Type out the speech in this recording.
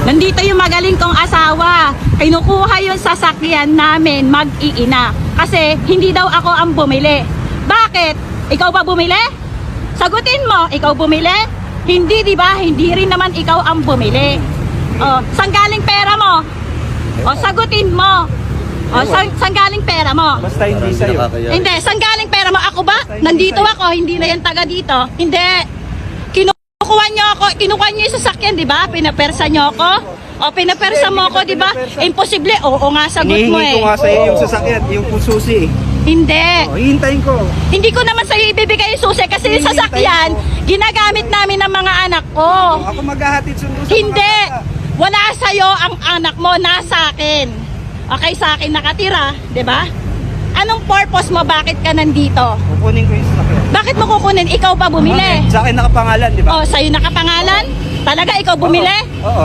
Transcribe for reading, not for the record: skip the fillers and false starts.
Nandito yung magaling kong asawa. Kinukuha yung sasakyan namin mag-iina. Kasi hindi daw ako ang bumili. Bakit? Ikaw ba bumili? Sagutin mo, ikaw bumili? Hindi, di ba? Hindi rin naman ikaw ang bumili. Oh, saan galing pera mo? O, sagutin mo. O, saan galing pera mo? Basta hindi sa'yo. Hindi, saan galing pera mo? Ako ba? Nandito ako, hindi na yan taga dito. Hindi. Kinukuha nyo ako, kinukuha nyo yung sasakyan, di ba? Pinapersa nyo ako. O, pinapersa mo ako, di ba? Imposible. Oo nga, sagot mo Hinihingi ko nga sa'yo yung sasakyan, yung susi. Hindi. Hihintayin ko. Hindi ko naman sa'yo ibibigay yung susi kasi yung sasakyan, ginagamit namin ng mga anak ko. Ako maghahatid sundo sa Hindi. mga bata. Wala sa'yo ang anak mo, nasa akin. Okay, sa akin nakatira, di ba? Anong purpose mo? Bakit ka nandito? Kukunin ko yung sasakyan. Bakit mo kukunin? Ikaw pa bumili. Sa akin nakapangalan, di ba? O, sa'yo nakapangalan? Talaga ikaw bumili? Oo.